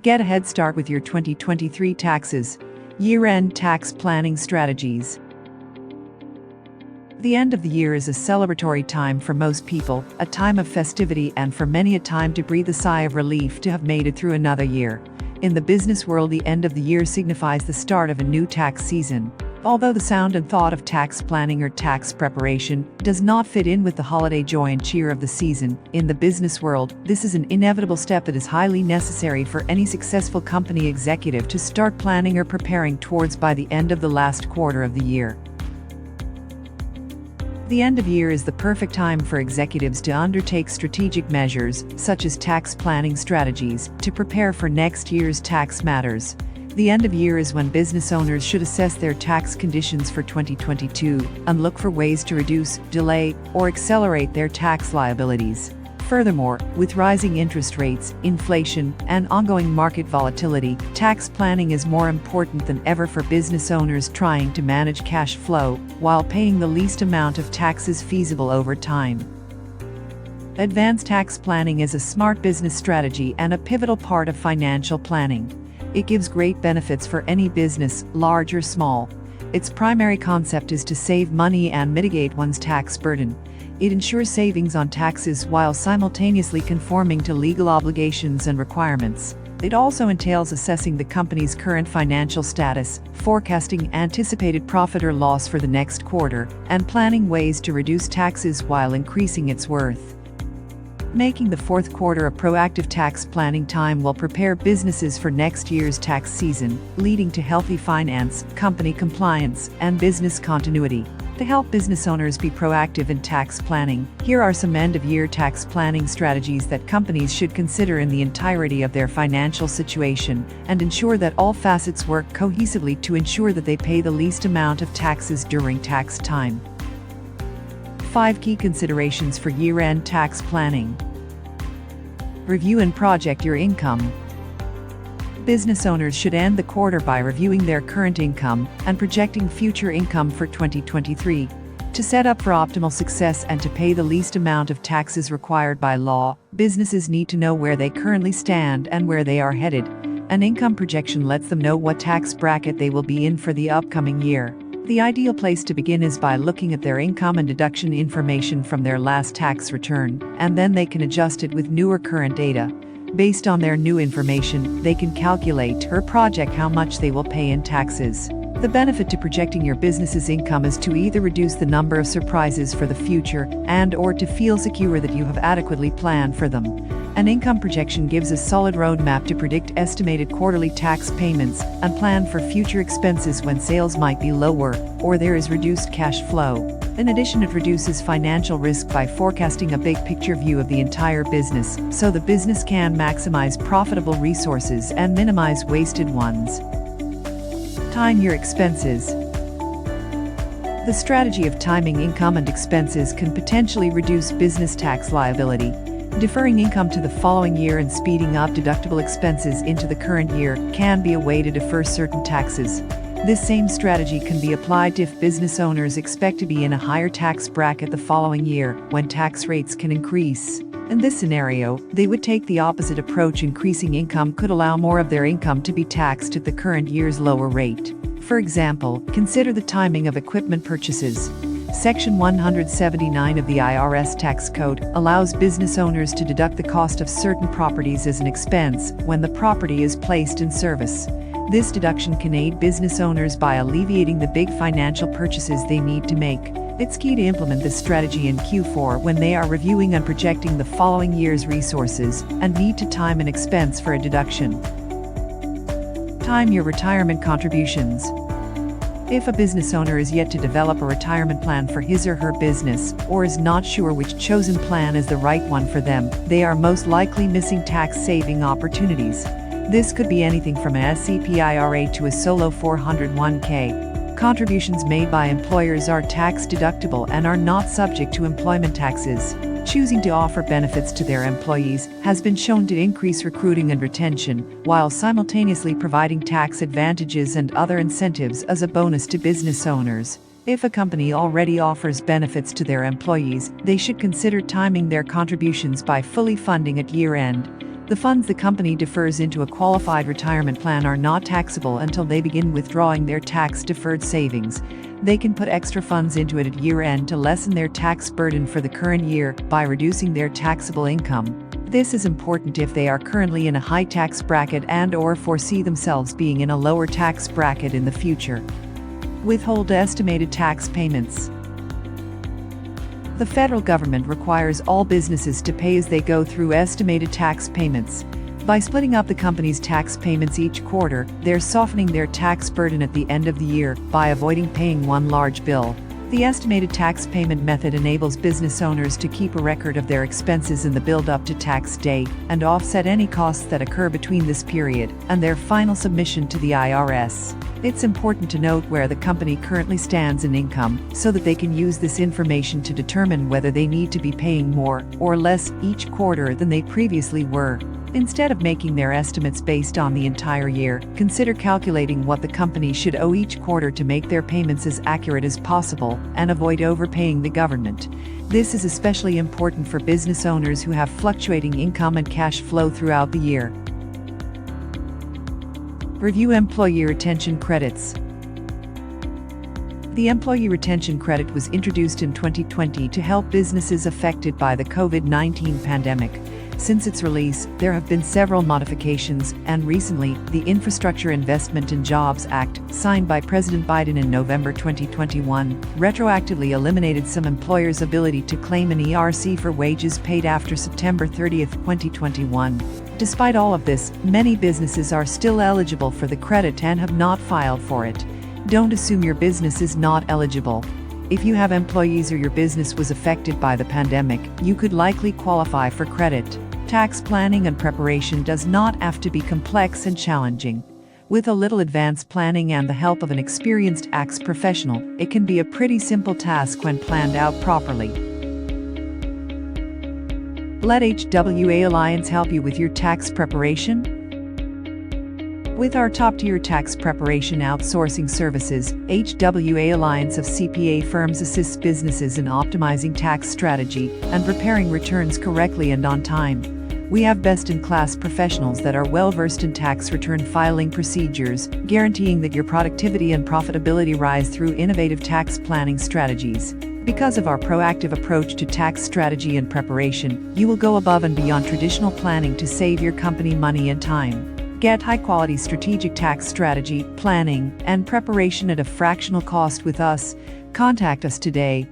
Get a head start with your 2023 taxes. Year-end tax planning strategies. The end of the year is a celebratory time for most people, a time of festivity, and for many a time to breathe a sigh of relief to have made it through another year. In the business world, the end of the year signifies the start of a new tax season. Although the sound and thought of tax planning or tax preparation does not fit in with the holiday joy and cheer of the season, in the business world, this is an inevitable step that is highly necessary for any successful company executive to start planning or preparing towards by the end of the last quarter of the year. The end of year is the perfect time for executives to undertake strategic measures, such as tax planning strategies, to prepare for next year's tax matters. The end of year is when business owners should assess their tax conditions for 2022 and look for ways to reduce, delay, or accelerate their tax liabilities. Furthermore, with rising interest rates, inflation, and ongoing market volatility, tax planning is more important than ever for business owners trying to manage cash flow while paying the least amount of taxes feasible over time. Advanced tax planning is a smart business strategy and a pivotal part of financial planning. It gives great benefits for any business, large or small. Its primary concept is to save money and mitigate one's tax burden. It ensures savings on taxes while simultaneously conforming to legal obligations and requirements. It also entails assessing the company's current financial status, forecasting anticipated profit or loss for the next quarter, and planning ways to reduce taxes while increasing its worth. Making the fourth quarter a proactive tax planning time will prepare businesses for next year's tax season, leading to healthy finance, company compliance, and business continuity. To help business owners be proactive in tax planning, here are some end-of-year tax planning strategies that companies should consider in the entirety of their financial situation and ensure that all facets work cohesively to ensure that they pay the least amount of taxes during tax time. 5 key considerations for year-end tax planning. Review and project your income. Business owners should end the quarter by reviewing their current income and projecting future income for 2023. To set up for optimal success and to pay the least amount of taxes required by law, businesses need to know where they currently stand and where they are headed. An income projection lets them know what tax bracket they will be in for the upcoming year. The ideal place to begin is by looking at their income and deduction information from their last tax return, and then they can adjust it with newer current data. Based on their new information, they can calculate or project how much they will pay in taxes. The benefit to projecting your business's income is to either reduce the number of surprises for the future and/or to feel secure that you have adequately planned for them. An income projection gives a solid roadmap to predict estimated quarterly tax payments and plan for future expenses when sales might be lower or there is reduced cash flow. In addition, it reduces financial risk by forecasting a big picture view of the entire business, so the business can maximize profitable resources and minimize wasted ones. Time your expenses. The strategy of timing income and expenses can potentially reduce business tax liability. Deferring income to the following year and speeding up deductible expenses into the current year can be a way to defer certain taxes. This same strategy can be applied if business owners expect to be in a higher tax bracket the following year, when tax rates can increase. In this scenario, they would take the opposite approach. Increasing income could allow more of their income to be taxed at the current year's lower rate. For example, consider the timing of equipment purchases. Section 179 of the IRS tax code allows business owners to deduct the cost of certain properties as an expense when the property is placed in service. This deduction can aid business owners by alleviating the big financial purchases they need to make. It's key to implement this strategy in Q4 when they are reviewing and projecting the following year's resources and need to time an expense for a deduction. Time your retirement contributions. If a business owner is yet to develop a retirement plan for his or her business, or is not sure which chosen plan is the right one for them, they are most likely missing tax-saving opportunities. This could be anything from an SEP IRA to a solo 401k. Contributions made by employers are tax-deductible and are not subject to employment taxes. Choosing to offer benefits to their employees has been shown to increase recruiting and retention, while simultaneously providing tax advantages and other incentives as a bonus to business owners. If a company already offers benefits to their employees, they should consider timing their contributions by fully funding at year-end. The funds the company defers into a qualified retirement plan are not taxable until they begin withdrawing their tax-deferred savings. They can put extra funds into it at year-end to lessen their tax burden for the current year by reducing their taxable income. This is important if they are currently in a high tax bracket and/or foresee themselves being in a lower tax bracket in the future. Withhold estimated tax payments. The federal government requires all businesses to pay as they go through estimated tax payments. By splitting up the company's tax payments each quarter, they're softening their tax burden at the end of the year by avoiding paying one large bill. The estimated tax payment method enables business owners to keep a record of their expenses in the build-up to tax day and offset any costs that occur between this period and their final submission to the IRS. It's important to note where the company currently stands in income so that they can use this information to determine whether they need to be paying more or less each quarter than they previously were. Instead of making their estimates based on the entire year, consider calculating what the company should owe each quarter to make their payments as accurate as possible and avoid overpaying the government. This is especially important for business owners who have fluctuating income and cash flow throughout the year. Review employee retention credits. The Employee Retention Credit was introduced in 2020 to help businesses affected by the COVID-19 pandemic. Since its release, there have been several modifications, and recently, the Infrastructure Investment and Jobs Act, signed by President Biden in November 2021, retroactively eliminated some employers' ability to claim an ERC for wages paid after September 30, 2021. Despite all of this, many businesses are still eligible for the credit and have not filed for it. Don't assume your business is not eligible. If you have employees or your business was affected by the pandemic, you could likely qualify for credit. Tax planning and preparation does not have to be complex and challenging. With a little advanced planning and the help of an experienced tax professional, it can be a pretty simple task when planned out properly. Let HWA Alliance help you with your tax preparation. With our top-tier tax preparation outsourcing services, HWA Alliance of CPA firms assists businesses in optimizing tax strategy and preparing returns correctly and on time. We have best-in-class professionals that are well-versed in tax return filing procedures, guaranteeing that your productivity and profitability rise through innovative tax planning strategies. Because of our proactive approach to tax strategy and preparation, you will go above and beyond traditional planning to save your company money and time. Get high-quality strategic tax strategy, planning, and preparation at a fractional cost with us. Contact us today